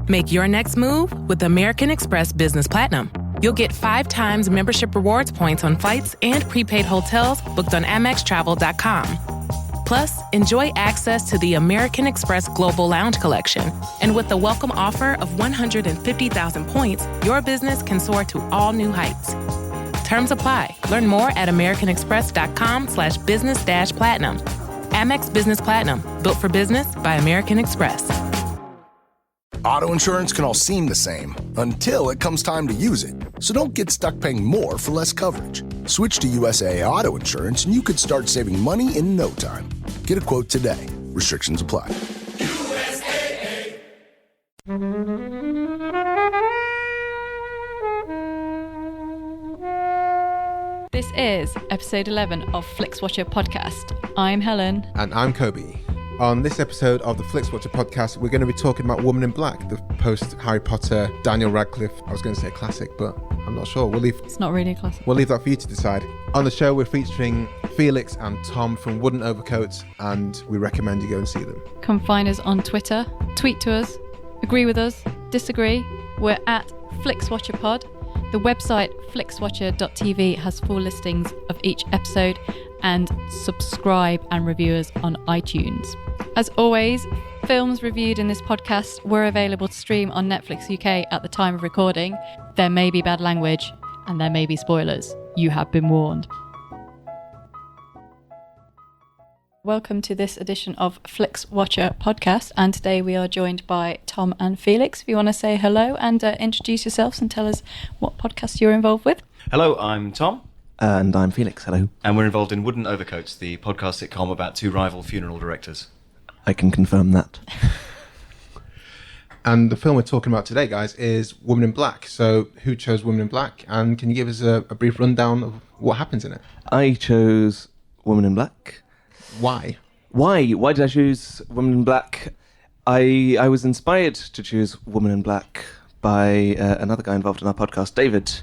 Make your next move with American Express Business Platinum. You'll get 5 times membership rewards points on flights and prepaid hotels booked on AmexTravel.com. Plus, enjoy access to the American Express Global Lounge Collection. And with the welcome offer of 150,000 points, your business can soar to all new heights. Terms apply. Learn more at americanexpress.com/business-platinum. Amex Business Platinum. Built for business by American Express. Auto insurance can all seem the same until it comes time to use it. So don't get stuck paying more for less coverage. Switch to USAA Auto Insurance and you could start saving money in no time. Get a quote today. Restrictions apply. USAA. This is episode 11 of Flixwatcher podcast. I'm Helen. And I'm Kobe. On this episode of the Flixwatcher podcast, we're going to be talking about Woman in Black, the post-Harry Potter, Daniel Radcliffe. I was going to say classic, but I'm not sure. It's not really a classic. We'll leave that for you to decide. On the show, we're featuring Felix and Tom from Wooden Overcoats, and we recommend you go and see them. Come find us on Twitter, tweet to us, agree with us, disagree. We're at FlixWatcherPod. The website flixwatcher.tv has full listings of each episode, and subscribe and review us on iTunes. As always, films reviewed in this podcast were available to stream on Netflix UK at the time of recording. There may be bad language and there may be spoilers. You have been warned. Welcome to this edition of Flixwatcher podcast, and today we are joined by Tom and Felix. If you want to say hello and introduce yourselves and tell us what podcast you're involved with. Hello, I'm Tom. And I'm Felix, hello. And we're involved in Wooden Overcoats, the podcast sitcom about 2 rival funeral directors. I can confirm that. And the film we're talking about today, guys, is Woman in Black. So who chose Woman in Black? And can you give us a brief rundown of what happens in it? I chose Woman in Black. Why? Why did I choose Woman in Black? I was inspired to choose Woman in Black by another guy involved in our podcast, David.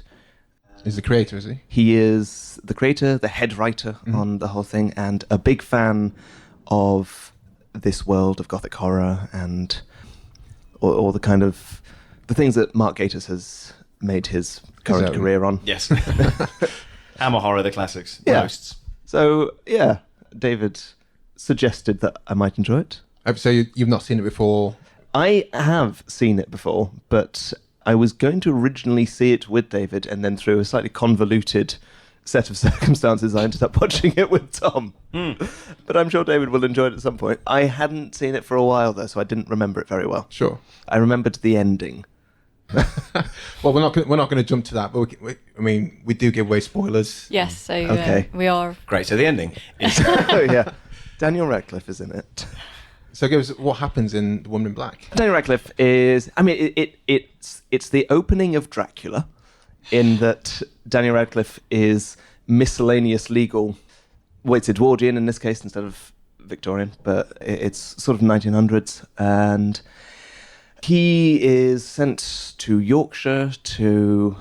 He's the creator, is he? He is the creator, the head writer on the whole thing, and a big fan of this world of gothic horror and all the kind of the things that Mark Gatiss has made his current career on. Yes. Hammer horror, the classics. Yeah. Ghosts. So, yeah, David suggested that I might enjoy it. So you've not seen it before? I have seen it before, but I was going to originally see it with David, and then through a slightly convoluted set of circumstances, I ended up watching it with Tom. But I'm sure David will enjoy it at some point. I hadn't seen it for a while, though, so I didn't remember it very well. Sure. I remembered the ending. Well, we're not going to jump to that, but we do give away spoilers. Yes, so Okay. We are... Great, so the ending is... Oh, yeah. Daniel Radcliffe is in it. So give us what happens in The Woman in Black. Daniel Radcliffe is... it's the opening of Dracula, in that Daniel Radcliffe is miscellaneous legal. Well, it's Edwardian in this case instead of Victorian, but it's sort of 1900s. And he is sent to Yorkshire to...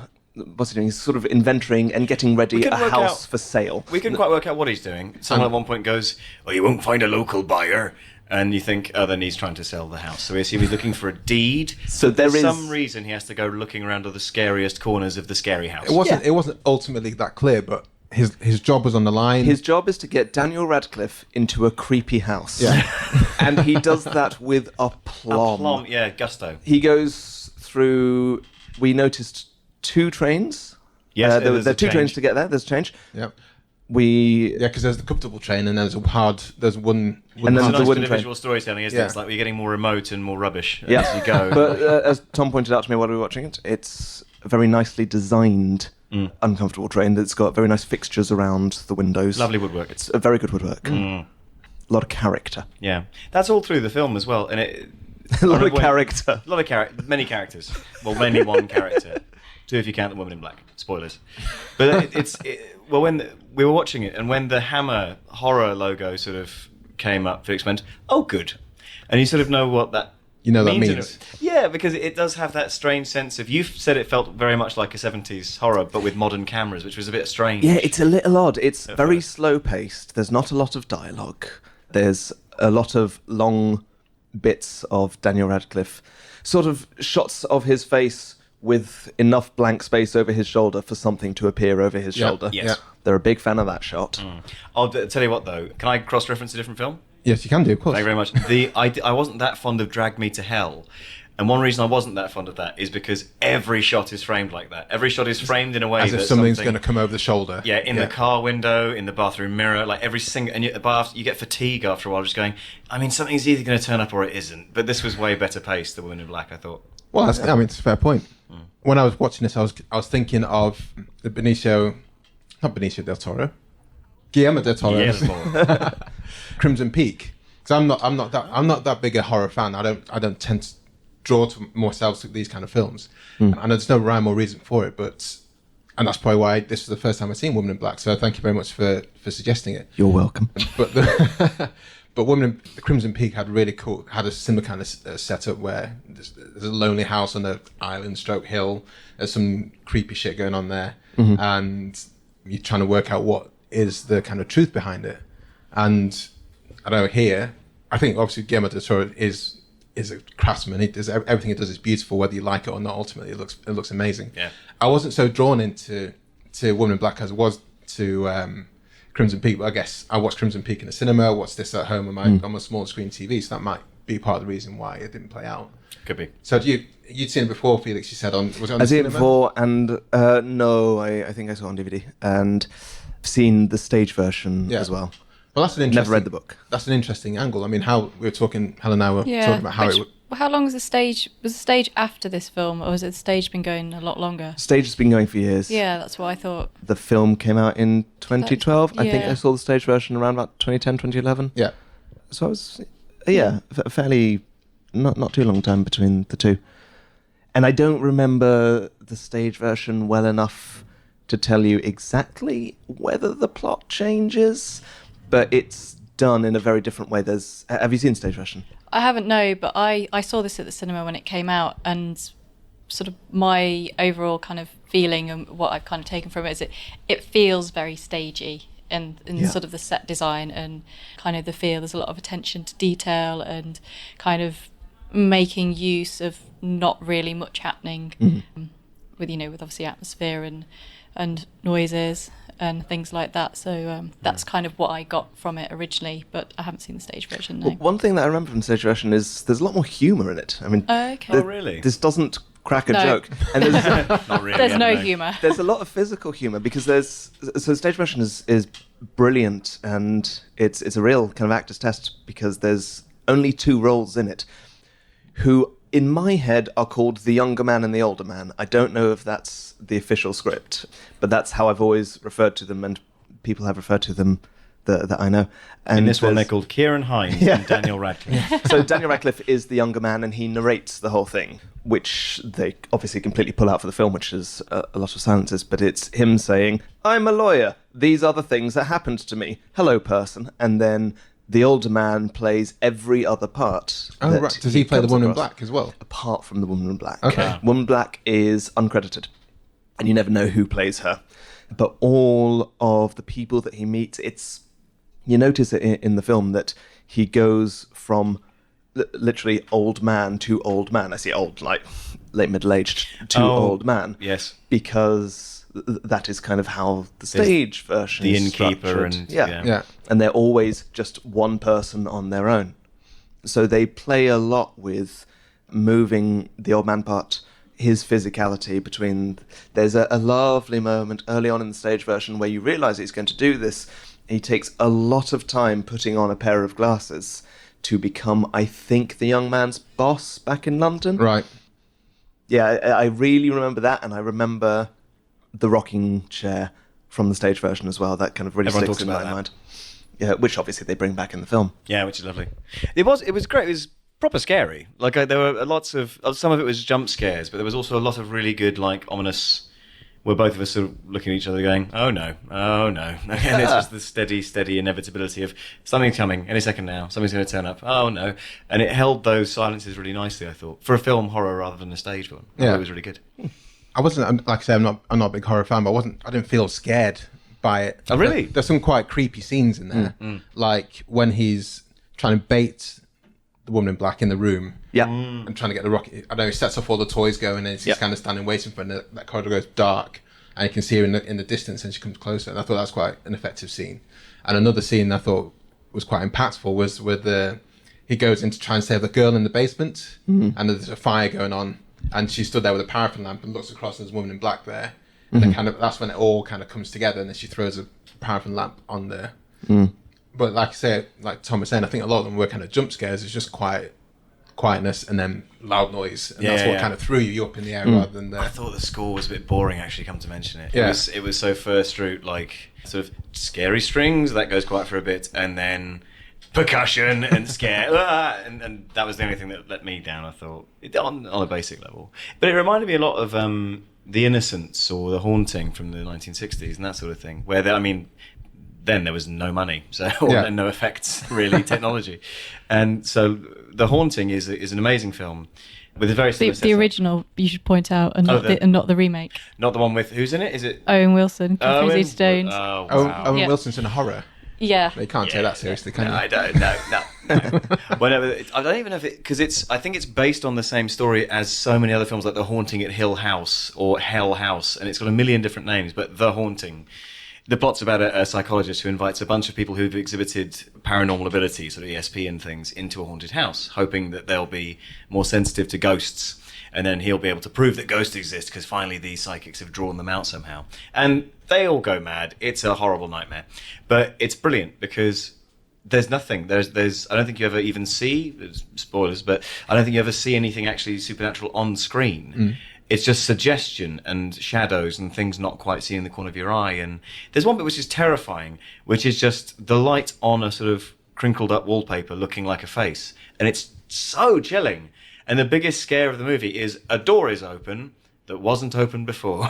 What's he doing? He's sort of inventoring and getting ready a house for sale. We couldn't quite work out what he's doing. Someone at one point goes, "Oh, you won't find a local buyer." And you think, oh, then he's trying to sell the house. So we assume he's looking for a deed. So for some reason, he has to go looking around all the scariest corners of the scary house. It wasn't ultimately that clear, but his job was on the line. His job is to get Daniel Radcliffe into a creepy house. Yeah. And he does that with aplomb. Yeah, gusto. He goes through... We noticed 2 trains. Yes, there are 2 trains to get there. There's a change. Yeah. Because there's the comfortable train and there's one and then It's the nice wooden bit of train. visual storytelling, isn't Yeah. it? It's like we're getting more remote and more rubbish Yeah. as you go. But as Tom pointed out to me while we were watching it, it's a very nicely designed uncomfortable train that's got very nice fixtures around the windows. Lovely woodwork. It's a very good woodwork. A lot of character. Yeah. That's all through the film as well. And A lot of character. Many characters. Well, mainly one character. 2 if you count the Woman in Black. Spoilers. But when we were watching it, and when the Hammer horror logo sort of came up, Felix went, "Oh, good," and you sort of know what that means. Yeah, because it does have that strange sense of. You said it felt very much like a 70s horror, but with modern cameras, which was a bit strange. Yeah, it's a little odd. It's very slow paced. There's not a lot of dialogue. There's a lot of long bits of Daniel Radcliffe, sort of shots of his face with enough blank space over his shoulder for something to appear over his shoulder. Yes. Yeah. They're a big fan of that shot. I'll tell you what, though. Can I cross-reference a different film? Yes, you can do, of course. Thank you very much. I wasn't that fond of Drag Me to Hell. And one reason I wasn't that fond of that is because every shot is framed like that. Every shot is framed in a way as if that something's going to come over the shoulder. Yeah, in the car window, in the bathroom mirror, like every single... And you get fatigue after a while, just going, I mean, something's either going to turn up or it isn't. But this was way better paced, The Woman in Black, I thought. Well, it's a fair point. When I was watching this, I was thinking of the not Benicio del Toro, Guillermo del Toro, Crimson Peak. Because I'm not that big a horror fan. I don't tend to draw to myself to these kind of films, and there's no rhyme or reason for it. And that's probably why this was the first time I'd seen Woman in Black. So thank you very much for suggesting it. You're welcome. But the Crimson Peak had a similar kind of setup where there's a lonely house on an island stroke hill. There's some creepy shit going on there, and you're trying to work out what is the kind of truth behind it. And I don't know, here, I think obviously Guillermo del Toro is a craftsman. He does everything he does is beautiful, whether you like it or not. Ultimately, it looks amazing. Yeah. I wasn't so drawn into Woman in Black as I was to Crimson Peak, but I guess I watched Crimson Peak in the cinema. I watched this at home on my small screen TV, so that might be part of the reason why it didn't play out. Could be. So you'd seen it before, Felix? You said was it on? I've seen it before, and no, I think I saw it on DVD, and seen the stage version as well. Well, that's an interesting. Never read the book. That's an interesting angle. I mean, how we were talking, Helen and I were talking about how it would. How long was the stage? Was the stage after this film, or was it the stage been going a lot longer? Stage has been going for years. Yeah, that's what I thought. The film came out in 2012. I think I saw the stage version around about 2010, 2011. Yeah. So I was, fairly, not too long time between the two. And I don't remember the stage version well enough to tell you exactly whether the plot changes, but it's done in a very different way. Have you seen the stage version? I haven't, no, but I saw this at the cinema when it came out, and sort of my overall kind of feeling and what I've kind of taken from it is it feels very stagey in sort of the set design and kind of the feel. There's a lot of attention to detail and kind of making use of not really much happening with obviously atmosphere and noises and things like that. So that's kind of what I got from it originally, but I haven't seen the stage version, no. Well, one thing that I remember from the stage version is there's a lot more humour in it. I mean, really? This doesn't crack a joke. And there's Not really, there's no humour. There's a lot of physical humour because the stage version is brilliant, and it's a real kind of actor's test because there's only two roles in it who in my head are called the younger man and the older man. I don't know if that's the official script, but that's how I've always referred to them, and people have referred to them that I know. And in this one, they're called Kieran Hines and Daniel Radcliffe. So Daniel Radcliffe is the younger man, and he narrates the whole thing, which they obviously completely pull out for the film, which is a lot of silences, but it's him saying, "I'm a lawyer. These are the things that happened to me. Hello, person." And then the older man plays every other part. Oh, right. Does he play the Woman in Black as well? Apart from the Woman in Black. Okay. Woman in Black is uncredited, and you never know who plays her. But all of the people that he meets, you notice it in the film that he goes from literally old man to old man. I say old, like late middle-aged to old man. Yes. Because that is kind of how the stage version the is innkeeper structured. and yeah. And they're always just one person on their own. So they play a lot with moving the old man part, his physicality between... There's a lovely moment early on in the stage version where you realise he's going to do this. He takes a lot of time putting on a pair of glasses to become, I think, the young man's boss back in London. Right. Yeah, I really remember that, and I remember the rocking chair from the stage version as well. That kind of really Everyone sticks in talks my about mind. Yeah, which obviously they bring back in the film. Yeah, which is lovely. It was great. It was proper scary. Like there were lots of some of it was jump scares, but there was also a lot of really good, like ominous. Where both of us sort of looking at each other, going, "Oh no, oh no!" And it's just the steady inevitability of something's coming any second now. Something's going to turn up. Oh no! And it held those silences really nicely. I thought for a film horror rather than a stage one. Yeah, it was really good. I wasn't, like I say, I'm not a big horror fan, but I didn't feel scared by it. Oh really? There's some quite creepy scenes in there, like when he's trying to bait the woman in black in the room. Yeah. And trying to get the rocket. I don't know, he sets off all the toys going and she's kind of standing waiting for it, and that corridor goes dark and you can see her in the distance and she comes closer. And I thought that was quite an effective scene. And another scene I thought was quite impactful was with he goes in to try and save the girl in the basement and there's a fire going on and she stood there with a paraffin lamp and looks across and there's a woman in black there. And then that's when it all kind of comes together and then she throws a paraffin lamp on there. But like I say, like Tom was saying, I think a lot of them were kind of jump scares. It's just quietness and then loud noise. And that's what kind of threw you up in the air rather than the... I thought the score was a bit boring, actually, come to mention it. Yeah. It was so first route, like, sort of scary strings, that goes quiet for a bit, and then percussion and scare, and that was the only thing that let me down, I thought, on a basic level. But it reminded me a lot of The Innocents or The Haunting from the 1960s and that sort of thing, where, then there was no money, and no effects, really, technology. And so The Haunting is an amazing film with a very similar the original, you should point out, and not the remake. Not the one with, who's in it? Is it? Owen Wilson, Catherine Zeta-Jones. Oh, wow. Owen Wilson's in a horror. Yeah. They can't take that seriously, can you? I don't know. No. Whenever, I don't even know if it, because I think it's based on the same story as so many other films like The Haunting at Hill House or Hell House, and it's got a million different names, but The Haunting. The plot's about a psychologist who invites a bunch of people who've exhibited paranormal abilities, sort of ESP and things, into a haunted house, hoping that they'll be more sensitive to ghosts. And then he'll be able to prove that ghosts exist because finally these psychics have drawn them out somehow. And they all go mad. It's a horrible nightmare. But it's brilliant because there's nothing. There's I don't think you ever even see, spoilers, but I don't think you ever see anything actually supernatural on screen. It's just suggestion and shadows and things not quite seen in the corner of your eye. And there's one bit which is terrifying, which is just the light on a sort of crinkled up wallpaper looking like a face. And it's so chilling. And the biggest scare of the movie is a door is open that wasn't open before.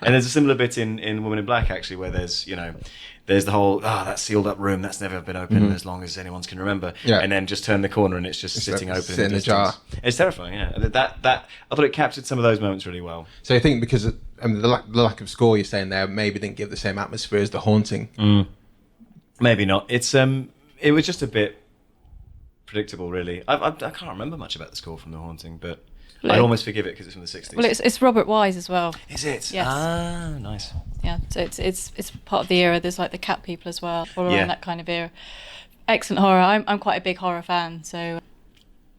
And there's a similar bit in Woman in Black, actually, where there's the whole, that sealed up room, that's never been open as long as anyone can remember. Yeah. And then just turn the corner and it's just sitting open in the jar. It's terrifying, yeah. That I thought it captured some of those moments really well. So you think because the lack of score you're saying there maybe didn't give the same atmosphere as The Haunting? Maybe not. It was just a bit predictable, really. I can't remember much about the score from The Haunting, but I'd almost forgive it because it's from the 60s. Well, it's Robert Wise as well. Is it? Yes. Ah, nice. Yeah, so it's part of the era. There's like the Cat People as well, all around that kind of era. Excellent horror. I'm quite a big horror fan, so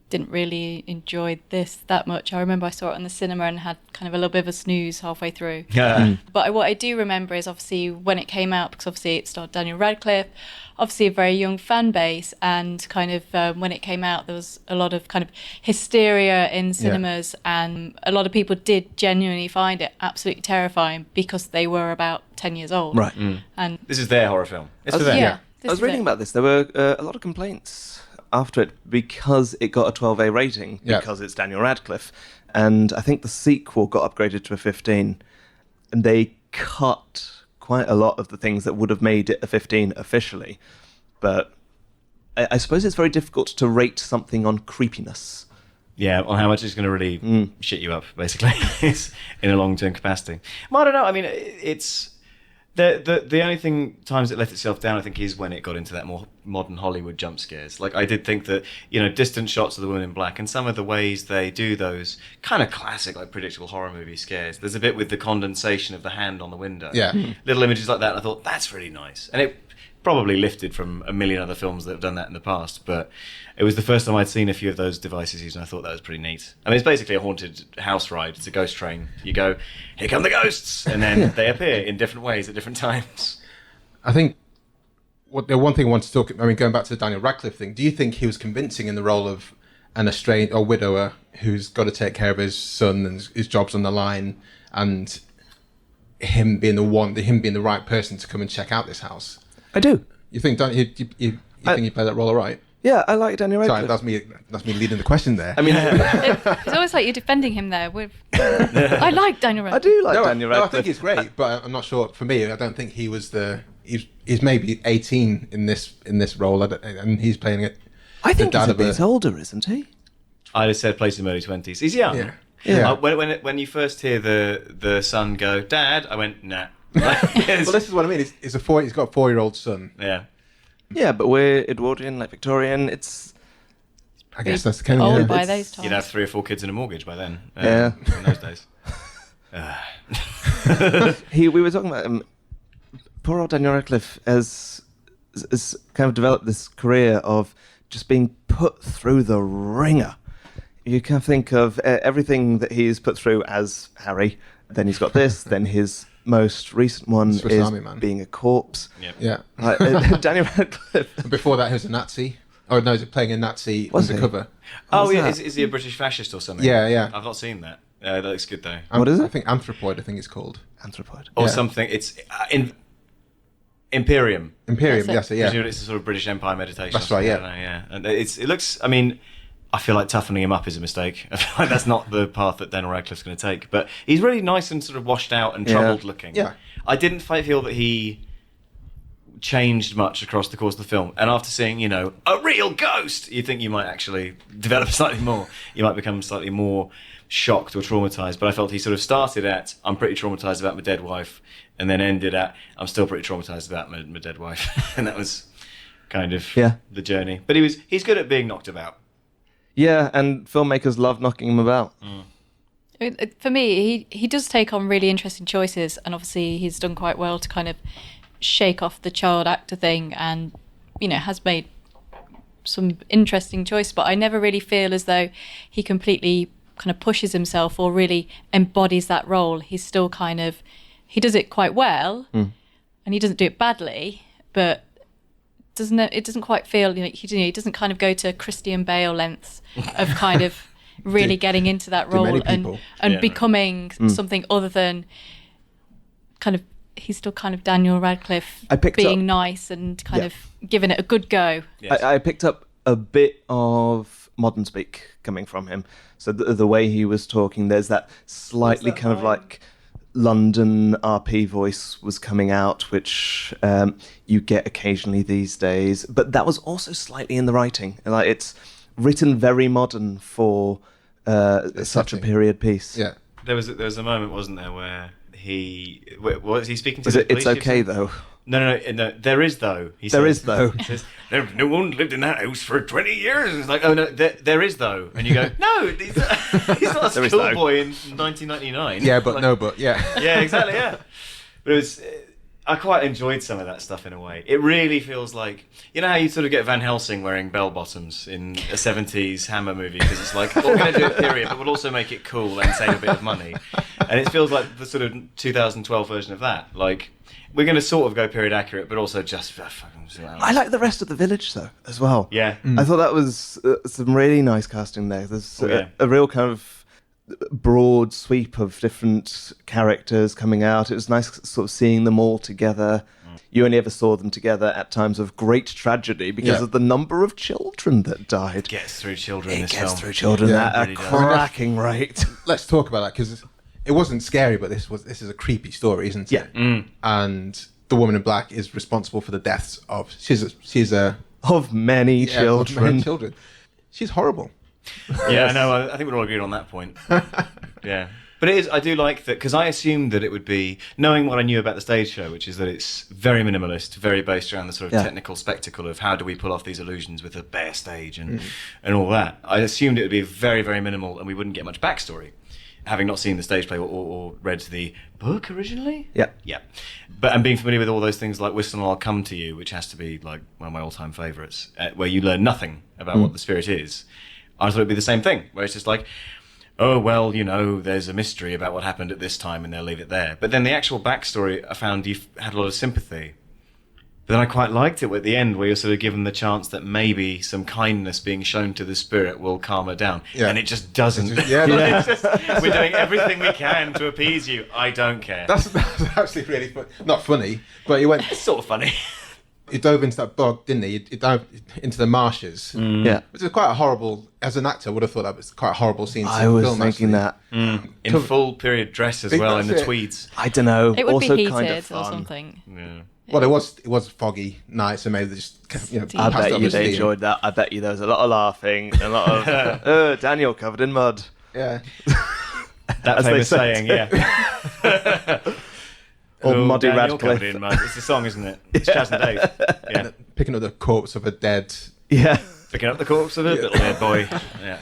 didn't really enjoy this that much. I remember I saw it in the cinema and had kind of a little bit of a snooze halfway through. But what I do remember is obviously when it came out, because obviously it starred Daniel Radcliffe, obviously a very young fan base, and kind of when it came out there was a lot of kind of hysteria in cinemas, and a lot of people did genuinely find it absolutely terrifying because they were about 10 years old. Right. And this is their horror film. It's for them. them. I was reading about this. There were a lot of complaints after it because it got a 12A rating, because it's Daniel Radcliffe. And I think the sequel got upgraded to a 15. And they cut quite a lot of the things that would have made it a 15 officially. But I suppose it's very difficult to rate something on creepiness. Yeah, on how much it's going to really shit you up, basically, in a long-term capacity. Well, I don't know. I mean, it's... The only times it let itself down, I think, is when it got into that more modern Hollywood jump scares. Like, I did think that, distant shots of the woman in black and some of the ways they do those kind of classic, like, predictable horror movie scares. There's a bit with the condensation of the hand on the window. Yeah. Little images like that, and I thought, that's really nice. And it probably lifted from a million other films that have done that in the past, but it was the first time I'd seen a few of those devices used, and I thought that was pretty neat. I mean, it's basically a haunted house ride. It's a ghost train. You go, here come the ghosts, and then they appear in different ways at different times. I think the one thing I want to talk, going back to the Daniel Radcliffe thing, do you think he was convincing in the role of an estranged or widower who's got to take care of his son and his job's on the line, and him being the right person to come and check out this house? I do. You think think he played that role all right? Yeah, I like Daniel Radcliffe. Sorry, that's me leading the question there. I mean, it's always like you're defending him there. I like Daniel Radcliffe. I do like Daniel Radcliffe. I think he's great, but I'm not sure. For me, I don't think he was he's maybe 18 in this role, and he's playing it. I think he's a bit older, isn't he? I'd have said plays in early 20s. He's young. Yeah. When you first hear the son go, "Dad," I went, "Nah." Well, this is what I mean. He's got a 4-year-old son. Yeah. Yeah, but we're Edwardian, like Victorian. It's I guess that's kind old of by those times. You'd have 3 or 4 kids and a mortgage by then. Yeah. In those days. We were talking about poor old Daniel Radcliffe has kind of developed this career of just being put through the ringer. You can think of everything that he's put through as Harry. Then he's got this. Then his most recent one Swiss is Army Man. being a corpse. Yep. Yeah. Daniel Radcliffe. And before that, he was a Nazi. Oh no, he's playing a Nazi Was he? undercover. Oh, What's yeah. that? Is he a British fascist or something? Yeah, yeah. I've not seen that. That looks good, though. What is it? I think Anthropoid. I think it's called Anthropoid. Or Yeah. something. It's Imperium. Imperium. That's Yes, it. yeah. Presumably it's a sort of British Empire meditation. That's or right, something, yeah. I don't know, yeah. And it looks. I mean, I feel like toughening him up is a mistake. I feel like that's not the path that Daniel Radcliffe's going to take. But he's really nice and sort of washed out and Yeah. troubled looking. Yeah. I didn't feel that he changed much across the course of the film. And after seeing, a real ghost, you think you might actually develop slightly more. You might become slightly more shocked or traumatized. But I felt he sort of started at, I'm pretty traumatized about my dead wife, and then ended at, I'm still pretty traumatized about my dead wife. And that was kind of the journey. But he's good at being knocked about. Yeah, and filmmakers love knocking him about. For me, he does take on really interesting choices, and obviously he's done quite well to kind of shake off the child actor thing, and has made some interesting choices. But I never really feel as though he completely kind of pushes himself or really embodies that role. He's still he does it quite well, and he doesn't do it badly, but it doesn't quite feel he doesn't kind of go to Christian Bale lengths of kind of really getting into that role many and people. becoming something other than kind of, he's still kind of Daniel Radcliffe being nice and kind of giving it a good go. Yes. I picked up a bit of modern speak coming from him. So the way he was talking, there's that slightly kind of like London RP voice was coming out, which you get occasionally these days. But that was also slightly in the writing. Like, it's written very modern for such a period piece. Yeah. There was a moment, wasn't there, where was he speaking to Was the it, it's police okay chief? though? No, there is though. He There says. is, though. He says, no one lived in that house for 20 years. And it's like, oh no, there is though. And you go, no, he's not There a is, though. schoolboy in 1999. Yeah, but Like, no, but yeah. Yeah, exactly, yeah. But it was... I quite enjoyed some of that stuff in a way. It really feels like, how you sort of get Van Helsing wearing bell bottoms in a 70s Hammer movie, because it's like, we're going to do a period, but we'll also make it cool and save a bit of money. And it feels like the sort of 2012 version of that. Like, we're going to sort of go period accurate, but also just fucking... I like the rest of the village though as well. Yeah. I thought that was some really nice casting there. There's a real kind of broad sweep of different characters coming out. It was nice sort of seeing them all together. You only ever saw them together at times of great tragedy because of the number of children that died. It gets through children in It this gets film. through children Yeah, at a it really does. cracking rate. Let's talk about that, because it wasn't scary, but this is a creepy story, isn't it? Yeah. And the woman in black is responsible for the deaths of she's a Of many yeah, children. of many children. She's horrible. Yeah, I know. I think we're all agreed on that point. Yeah. But it is, I do like that, because I assumed that it would be, knowing what I knew about the stage show, which is that it's very minimalist, very based around the sort of technical spectacle of how do we pull off these illusions with a bare stage and all that. I assumed it would be very, very minimal and we wouldn't get much backstory, having not seen the stage play or read the book originally. Yeah. Yeah. And being familiar with all those things like Whistle and I'll Come to You, which has to be like one of my all-time favourites, where you learn nothing about what the spirit is. I thought it'd be the same thing, where it's just like, oh, well, there's a mystery about what happened at this time and they'll leave it there. But then the actual backstory, I found you had a lot of sympathy. But then I quite liked it at the end, where you're sort of given the chance that maybe some kindness being shown to the spirit will calm her down. Yeah. And it just doesn't. Yeah. It's just, we're doing everything we can to appease you. I don't care. That's actually really not funny, but he went. It's sort of funny. He dove into that bog, didn't he? He dove into the marshes. Yeah. Which is quite a horrible. As an actor, I would have thought that was quite a horrible scene. To I was film, thinking actually. that. In full period dress as well, in the That's it. tweeds. I don't know. It would also be heated kind of or fun. something. Yeah. Well, it was foggy night, so maybe they just I passed bet over you they steam. enjoyed that. I bet you there was a lot of laughing, a lot of Daniel covered in mud. Yeah. That As they famous said. saying, yeah. Or Oh, Muddy Daniel Radcliffe. covered in mud. It's a song, isn't it? It's Chas and Dave. Yeah. Picking up the corpse of a dead Yeah. Picking up the corpse of a little dead boy. Yeah.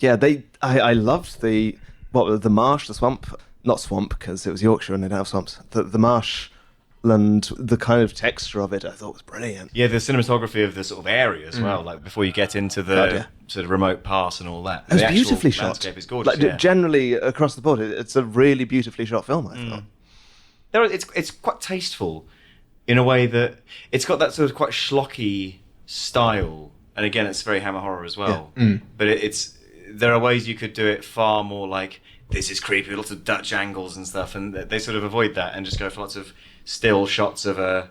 Yeah, I loved the marsh, the swamp. Not swamp, because it was Yorkshire and they don't have swamps. The marshland, the kind of texture of it, I thought was brilliant. Yeah, the cinematography of the sort of area as well, like before you get into the sort of remote pass and all that. It's the beautifully actual shot. Landscape is gorgeous. Like, generally, across the board, it's a really beautifully shot film, I thought. It's quite tasteful in a way that it's got that sort of quite schlocky style, and again, it's very Hammer horror as well. But there are ways you could do it far more like, this is creepy, lots of Dutch angles and stuff, and they sort of avoid that and just go for lots of still shots of a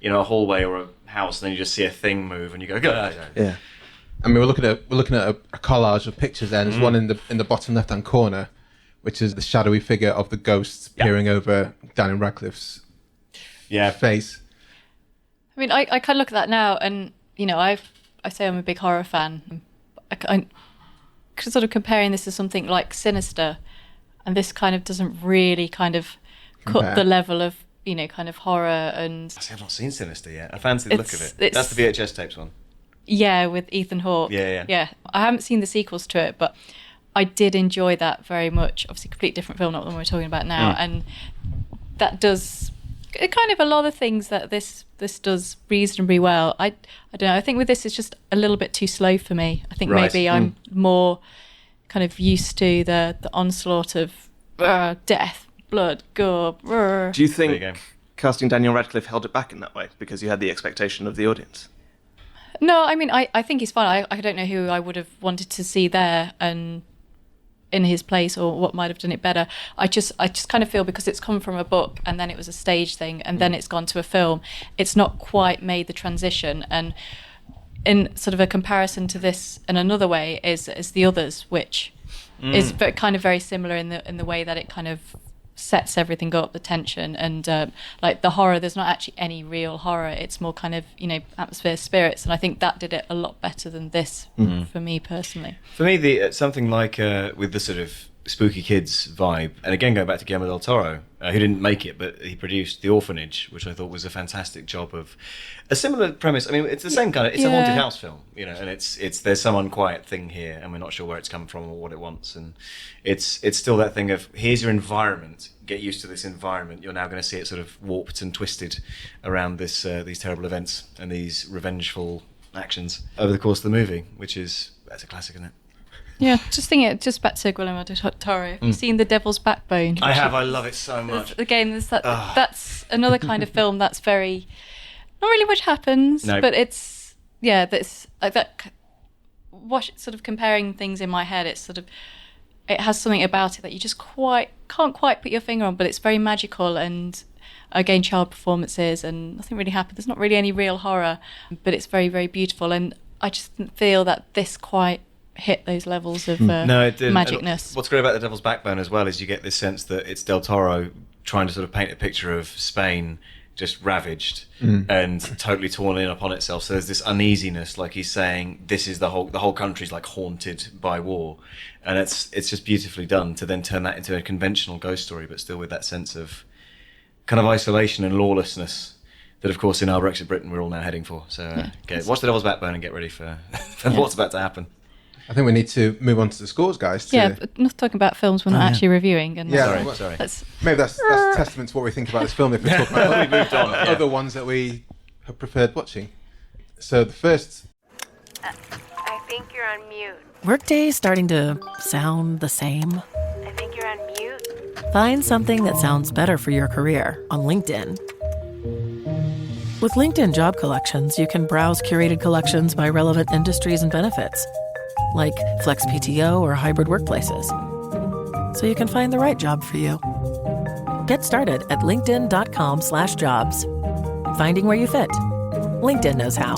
hallway or a house, and then you just see a thing move, and you go, Yeah. I mean, we're looking at a collage of pictures. There, there's one in the bottom left-hand corner, which is the shadowy figure of the ghost peering over Daniel Radcliffe's face. I mean, I kind of look at that now, and I say I'm a big horror fan. I sort of comparing this to something like Sinister, and this kind of doesn't really kind of cut the level of kind of horror. And I've not seen Sinister yet. I fancy the look of it. That's the VHS tapes one. Yeah, with Ethan Hawke. Yeah. I haven't seen the sequels to it, but I did enjoy that very much. Obviously, completely different film, not the one we're talking about now, and that does kind of a lot of things that this does reasonably well. I don't know. I think with this, it's just a little bit too slow for me. I think maybe I'm more kind of used to the onslaught of death, blood, gore. Do you think casting Daniel Radcliffe held it back in that way because you had the expectation of the audience? No, I mean, I think he's fine. I don't know who I would have wanted to see there and in his place, or what might have done it better. I just kind of feel because it's come from a book and then it was a stage thing and then it's gone to a film, it's not quite made the transition. And in sort of a comparison to this in another way is The Others, which is kind of very similar in the way that it kind of sets everything up, the tension, and like the horror, there's not actually any real horror, it's more kind of atmosphere, spirits, and I think that did it a lot better than this for me personally. For me, something like with the sort of spooky kids vibe, and again going back to Guillermo del Toro, who didn't make it but he produced The Orphanage, which I thought was a fantastic job of a similar premise. I mean, it's the same kind of, it's a haunted house film, and it's there's some unquiet thing here and we're not sure where it's come from or what it wants, and it's still that thing of, here's your environment, get used to this environment, you're now going to see it sort of warped and twisted around this these terrible events and these revengeful actions over the course of the movie, that's a classic, isn't it? Yeah, just back to Guillermo del Toro. Have you seen The Devil's Backbone? I have. I love it so much. Again, there's that's another kind of film that's very, not really much happens, but it's that's like that. Sort of comparing things in my head, it's sort of, it has something about it that you just can't quite put your finger on, but it's very magical, and again, child performances, and nothing really happened. There's not really any real horror, but it's very, very beautiful, and I just didn't feel that this quite hit those levels of magicness. What's great about The Devil's Backbone as well is you get this sense that it's Del Toro trying to sort of paint a picture of Spain just ravaged and totally torn in upon itself. So there's this uneasiness, like he's saying, this is the whole country's like haunted by war, and it's just beautifully done to then turn that into a conventional ghost story, but still with that sense of kind of isolation and lawlessness that, of course, in our Brexit Britain we're all now heading for. So watch The Devil's Backbone and get ready for what's about to happen. I think we need to move on to the scores, guys. But not talking about films we're not actually reviewing. And Sorry. Maybe that's testament to what we think about this film. If we're talking about other ones that we have preferred watching. So the first... I think you're on mute. Workday's starting to sound the same. I think you're on mute. Find something that sounds better for your career on LinkedIn. With LinkedIn Job Collections, you can browse curated collections by relevant industries and benefits, like flex PTO or hybrid workplaces, so you can find the right job for you. Get started at linkedin.com/jobs. Finding where you fit. LinkedIn knows how.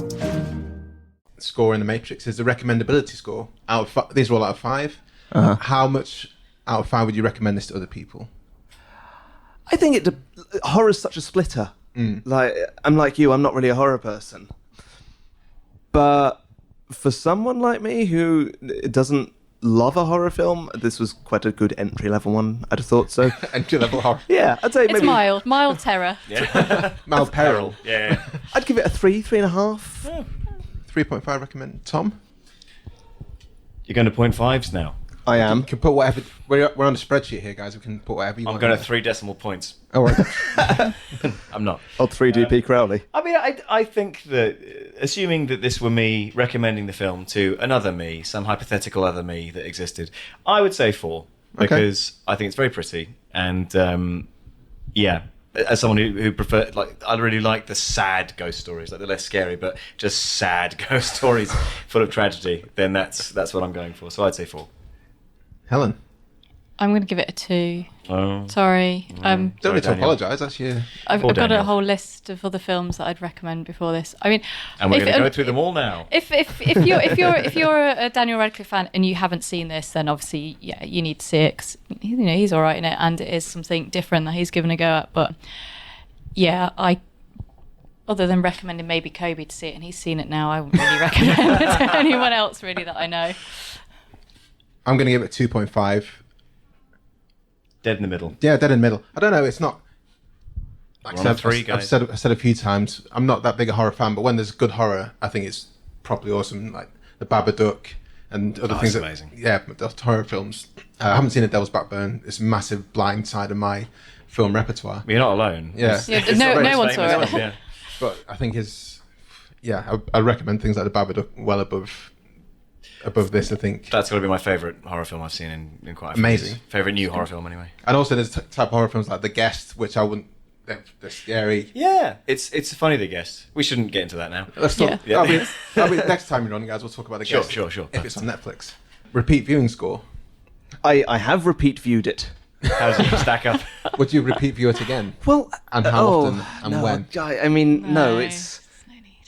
Score in The Matrix is the recommendability score. These are all out of 5. How much out of 5 would you recommend this to other people? I think horror's such a splitter. Like, I'm like you, I'm not really a horror person. But for someone like me who doesn't love a horror film, this was quite a good entry-level one, I'd have thought so. Entry-level horror? Yeah, I'd say maybe... It's mild terror. Yeah. Mild peril. Yeah. I'd give it a 3.5. 3.5 recommend. Tom? You're going to 0.5s now. I am. You can put whatever. We're on a spreadsheet here, guys. We can put whatever you want. I'm going to 3 decimal points. Oh, right. I'm not. Old 3DP Crowley. I mean, I think that, assuming that this were me recommending the film to another me, some hypothetical other me that existed, I would say 4, because I think it's very pretty, and yeah, as someone who prefer, like, I really like the sad ghost stories, like the less scary but just sad ghost stories full of tragedy. Then that's what I'm going for. So I'd say 4. Helen? I'm going to give it a 2. Oh. Sorry. Don't need to Daniel. apologise. That's your... I've Poor got Daniel. a whole list of other films that I'd recommend before this. I mean, And we're going to go through them all now. If you're a Daniel Radcliffe fan and you haven't seen this, then obviously you need to see it, 'cause, he's all right in it, and it is something different that he's given a go at. But yeah, other than recommending maybe Kobe to see it, and he's seen it now, I wouldn't really recommend it to anyone else really that I know. I'm going to give it 2.5. Dead in the middle. Yeah, dead in the middle. I don't know. It's not. Like We're on a 3, guys. I've said a few times. I'm not that big a horror fan, but when there's good horror, I think it's properly awesome. Like the Babadook and other things. That's amazing. Yeah, the horror films. I haven't seen A Devil's Backbone. It's a massive blind side of my film repertoire. You're not alone. Yeah. It's no not very one saw famous, it. Yeah. But I think I recommend things like the Babadook well above this. I think. That's got to be my favourite horror film I've seen in quite a few Amazing. years. Favourite new horror film, anyway. And also there's type of horror films like The Guest, which I wouldn't. They're scary. Yeah, it's funny, The Guest. We shouldn't get into that now. Let's talk. Yeah. That'll be next time you're on, guys. We'll talk about The Sure, Guest. sure. If it's on Netflix. Repeat viewing score. I have repeat viewed it. How does it stack up? Would you repeat view it again? Well, And how often and no, when? I mean, no, it's no need.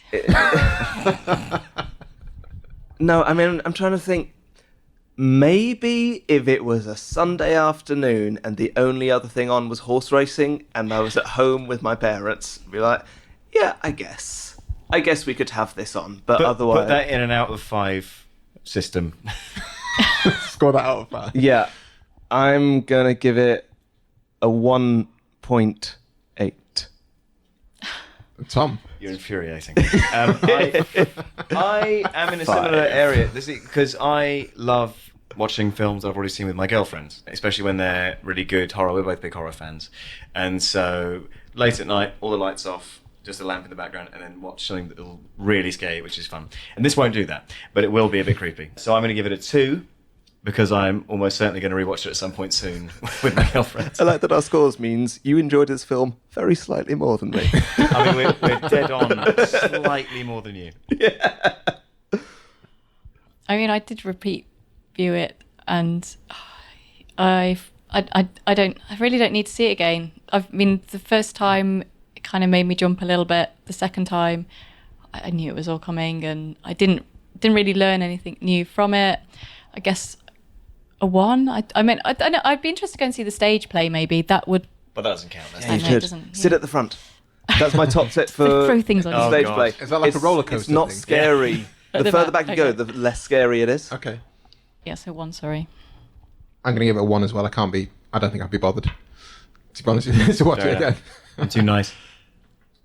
no. I mean, I'm trying to think. Maybe if it was a Sunday afternoon and the only other thing on was horse racing, and I was at home with my parents, I'd be like, yeah, I guess we could have this on. But otherwise, put that in an out of 5 system. Score that out of 5. yeah, I'm gonna give it a 1.8. Tom. You're infuriating. I am in a similar area because I love watching films I've already seen with my girlfriends, especially when they're really good horror. We're both big horror fans, and so late at night, all the lights off, just a lamp in the background, and then watch something that'll really scare you, which is fun. And this won't do that, but it will be a bit creepy. So I'm going to give it a 2. Because I'm almost certainly going to rewatch it at some point soon with my girlfriend. I like that our scores means you enjoyed this film very slightly more than me. I mean, we're dead on slightly more than you. Yeah. I mean, I did repeat view it, and I really don't need to see it again. I mean, the first time it kind of made me jump a little bit. The second time, I knew it was all coming, and I didn't really learn anything new from it. I guess a 1. I mean, I don't know. I'd be interested to go and see the stage play. Maybe that would. But that doesn't count. That's I You know, should it doesn't, sit yeah. at the front. That's my top tip for Throw things on Oh, stage God. play. Is that like a roller coaster It's not thing? scary. At The the further back, back you go, okay. the less scary it is. Okay. Yeah, so 1. Sorry. I'm going to give it a 1 as well. I don't think I'd be bothered, to be honest with you, to watch Fair it again. enough. I'm too nice.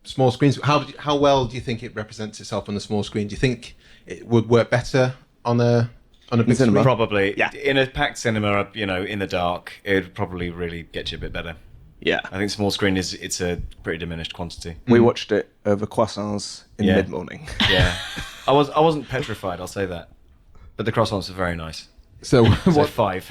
Small screens. How well do you think it represents itself on the small screen? Do you think it would work better on a big cinema? screen? Probably. Yeah. In a packed cinema, in the dark, it would probably really get you a bit better. Yeah. I think small screen it's a pretty diminished quantity. We watched it over croissants in Yeah. mid-morning. Yeah. I wasn't petrified, I'll say that. But the croissants are very nice. So So what? 5.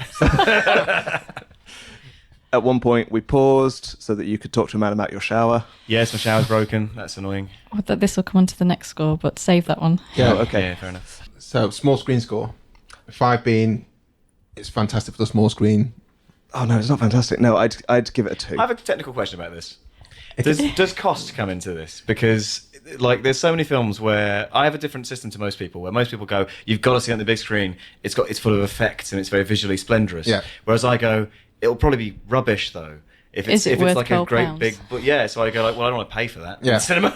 At one point, we paused so that you could talk to a man about your shower. Yes, my shower's broken. That's annoying. Well, this will come on to the next score, but save that one. Yeah. Oh, okay. Yeah, fair enough. So small screen score. 5 being it's fantastic for the small screen. Oh no, it's not fantastic. No, I'd give it a 2. I have a technical question about this. Does cost come into this? Because there's so many films where I have a different system to most people, where most people go, you've got to see it on the big screen. It's full of effects and it's very visually splendorous. Yeah. Whereas I go, it'll probably be rubbish though. If Is it it's worth like a great £12? big, but yeah. So I go well, I don't want to pay for that. Yeah. In cinema.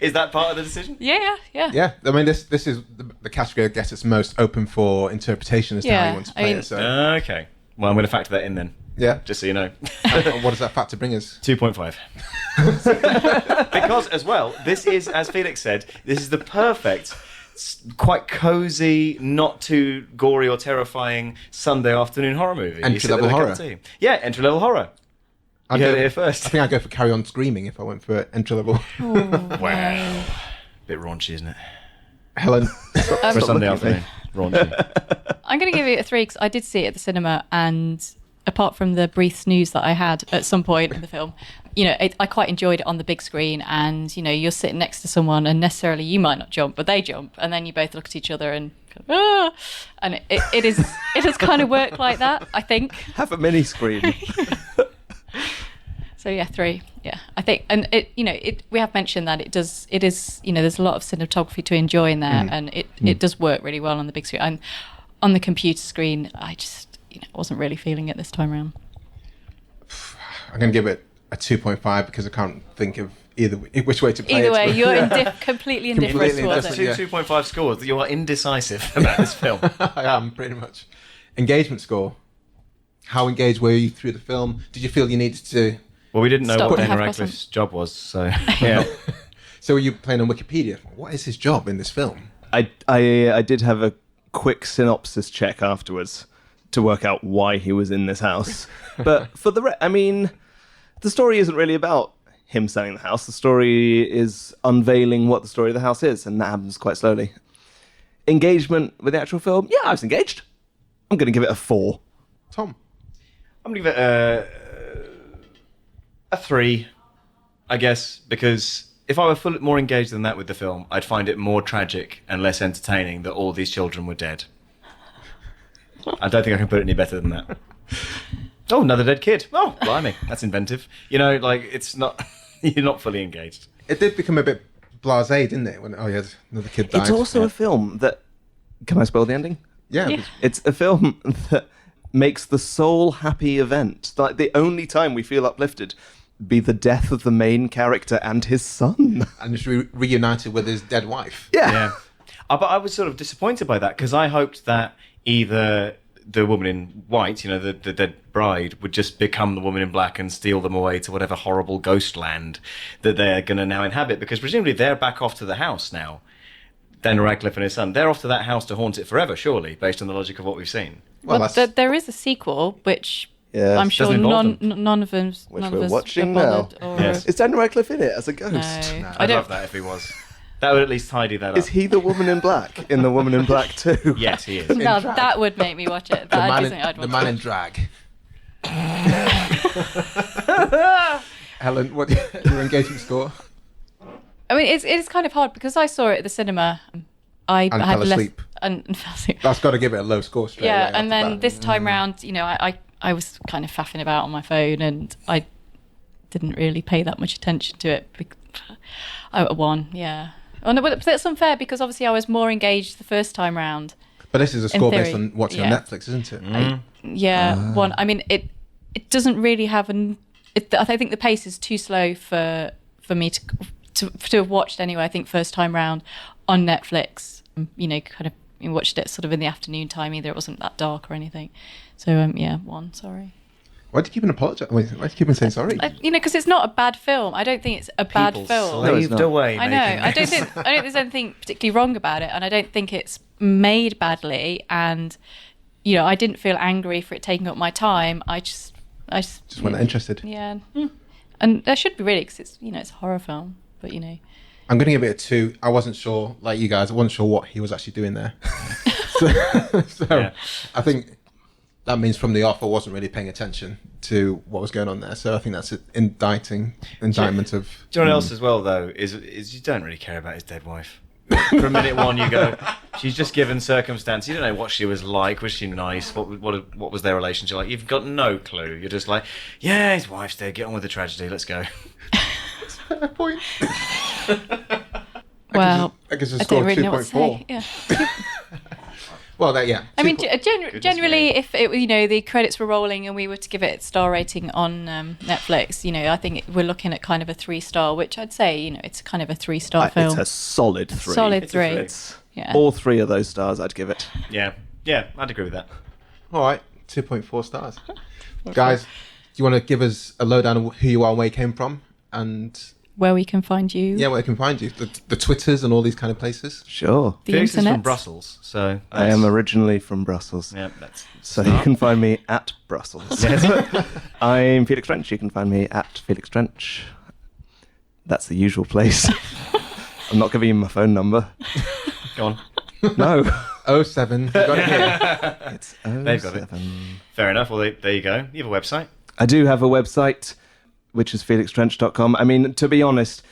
Is that part of the decision? Yeah. Yeah, I mean this is the category I guess it's most open for interpretation as to how you want to play it. So Okay. Well, I'm going to factor that in then. yeah, Just so you know. And what does that factor bring us? 2.5. Because, as well, this is, as Felix said, this is the perfect quite cozy, not too gory or terrifying Sunday afternoon horror movie. Entry-level horror. Yeah, entry-level horror. You heard it here first. I think I'd go for Carry On Screaming if I went for entry-level. Wow. Bit raunchy, isn't it? Helen. For Sunday afternoon. Raunchy. I'm going to give it a 3 because I did see it at the cinema, and apart from the brief snooze that I had at some point in the film, I quite enjoyed it on the big screen. And you're sitting next to someone, and necessarily you might not jump, but they jump, and then you both look at each other and and it has kind of worked like that, I think. Have a mini screen. So yeah, 3. Yeah, I think, and we have mentioned that it is, there's a lot of cinematography to enjoy in there, and it does work really well on the big screen. And on the computer screen, I just wasn't really feeling it this time around. I'm going to give it a 2.5 because I can't think of which way to play it. Either way, you're completely indifferent towards it. 2.5 scores. You are indecisive about this film. I am, pretty much. Engagement score. How engaged were you through the film? Did you feel you needed to... Well, we didn't know Stop what and Daniel have Radcliffe's job was, so yeah. So were you playing on Wikipedia? What is his job in this film? I did have a quick synopsis check afterwards to work out why he was in this house. But for the the story isn't really about him selling the house. The story is unveiling what the story of the house is, and that happens quite slowly. Engagement with the actual film? Yeah, I was engaged. I'm going to give it a 4. Tom? I'm going to give it a 3, I guess, because if I were more engaged than that with the film, I'd find it more tragic and less entertaining that all these children were dead. I don't think I can put it any better than that. Oh, another dead kid. Oh, blimey, that's inventive. It's not... You're not fully engaged. It did become a bit blasé, didn't it? When another kid died. It's also a film that... Can I spoil the ending? Yeah. It's a film that makes the sole happy event, like the only time we feel uplifted, be the death of the main character and his son. And just reunited with his dead wife. Yeah. But I was sort of disappointed by that, because I hoped that either the woman in white, the dead bride, would just become the woman in black and steal them away to whatever horrible ghost land that they're going to now inhabit, because presumably they're back off to the house now. Daniel Radcliffe and his son, they're off to that house to haunt it forever, surely, based on the logic of what we've seen. Well, there is a sequel, which I'm sure none of us we're watching now. Yes. Is Daniel Radcliffe in it as a ghost? No, I'd love that if he was. That would at least tidy that up. Is he the woman in black in The Woman in Black 2? Yes, he is. No, that would make me watch it. The man in drag. Helen, what your engagement score? I mean, it's kind of hard because I saw it at the cinema. I And had fell asleep. And fell asleep. That's got to give it a low score straight away. Yeah, and then off the bat. this time round, I was kind of faffing about on my phone, and I didn't really pay that much attention to it. I 1, yeah. Oh, no, but that's unfair because obviously I was more engaged the first time round. But this is a score based theory, on watching on Netflix, isn't it? 1. I mean, it doesn't really have I think the pace is too slow for me to have watched anyway. I think first time round on Netflix, kind of watched it sort of in the afternoon time. Either it wasn't that dark or anything. So 1. Sorry. Why do you keep on apologising? Why do you keep on saying sorry? Because it's not a bad film. I don't think it's a bad film. Slaved away. I know. I don't think there's anything particularly wrong about it, and I don't think it's made badly. And I didn't feel angry for it taking up my time. I just weren't interested. Yeah, and I should be really, because it's a horror film. But I'm going to give it a 2. I wasn't sure, like you guys, I wasn't sure what he was actually doing there. so yeah. I think that means from the off I wasn't really paying attention to what was going on there. So I think that's an indictment of... Do you know what else as well, though, is you don't really care about his dead wife. From minute 1 you go, she's just given circumstance. You don't know what she was like. Was she nice? What was their relationship like? You've got no clue. You're just like, yeah, his wife's dead. Get on with the tragedy. Let's go. Fair point. Well, I guess I don't really know what to say. Yeah. Well, yeah. I mean, generally, if it the credits were rolling and we were to give it a star rating on Netflix, I think we're looking at kind of a 3-star, which I'd say, it's kind of a 3-star film. It's a solid 3. Solid 3. It's all 3 of those stars I'd give it. Yeah, I'd agree with that. All right, 2.4 stars. Guys, do you want to give us a lowdown of who you are and where you came from? And where we can find you. Yeah, where I can find you. The Twitters and all these kind of places. Sure. The Felix is internet. from Brussels, so I am originally from Brussels. Yeah, that's So you can find me at Brussels. I'm Felix Trench. You can find me at Felix Trench. That's the usual place. I'm not giving you my phone number. go on. No. 07. You got it here. It's They've got it. 07. Fair enough. Well, there you go. You have a website. I do have a website, which is felixtrench.com. I mean, to be honest,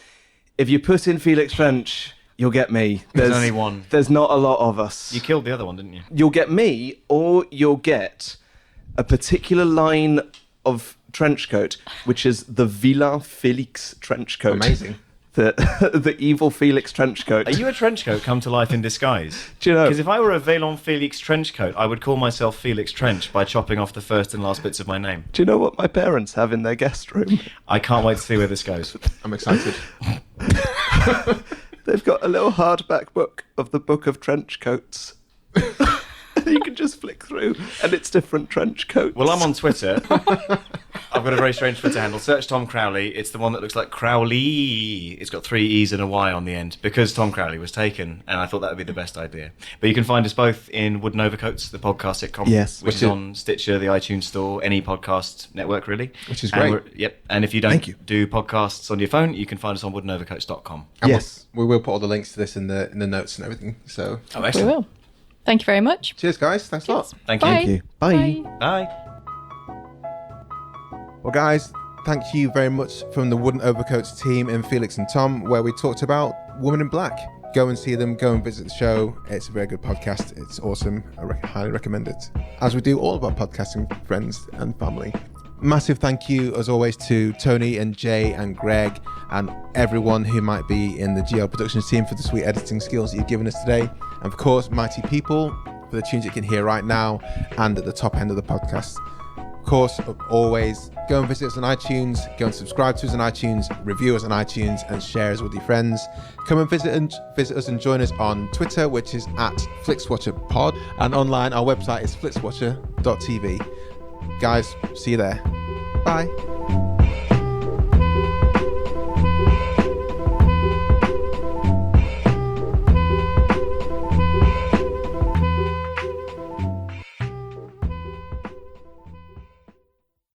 if you put in Felix Trench, you'll get me. There's only one. There's not a lot of us. You killed the other one, didn't you? You'll get me, or you'll get a particular line of trench coat, which is the Villain Felix trench coat. Amazing. The evil Felix trench coat. Are you a trench coat come to life in disguise? Do you know? Because if I were a Vélon Felix trench coat, I would call myself Felix Trench by chopping off the first and last bits of my name. Do you know what my parents have in their guest room? I can't wait to see where this goes. I'm excited. They've got a little hardback book of the Book of Trench Coats. You can just flick through, and it's different trench coats. Well, I'm on Twitter. I've got a very strange Twitter handle. Search Tom Crowley. It's the one that looks like Crowley. It's got 3 E's and a Y on the end because Tom Crowley was taken, and I thought that would be the best idea. But you can find us both in Wooden Overcoats, the podcast sitcom, Yes. which is on Stitcher, the iTunes Store, any podcast network, really. Which is And great. Yep. And if you don't Thank you. do podcasts on your phone, you can find us on woodenovercoats.com. And Yes. we will put all the links to this in the notes and everything. So, Oh, We excellent. will. Thank you very much. cheers, guys. Thanks a lot. Thank you. Bye. Thank you. Bye. Bye. Well, guys, thank you very much from the Wooden Overcoats team in Felix and Tom, where we talked about Woman in Black. Go and see them. Go and visit the show. It's a very good podcast. It's awesome. I highly recommend it. As we do all of our podcasting friends and family. Massive thank you, as always, to Tony and Jay and Greg and everyone who might be in the GL Productions team for the sweet editing skills that you've given us today. And of course, Mighty People for the tunes you can hear right now and at the top end of the podcast. Of course, always go and visit us on iTunes, go and subscribe to us on iTunes, review us on iTunes, and share us with your friends. Come and visit us and join us on Twitter, which is at FlixWatcherPod, and online our website is flixwatcher.tv. Guys, see you there. Bye.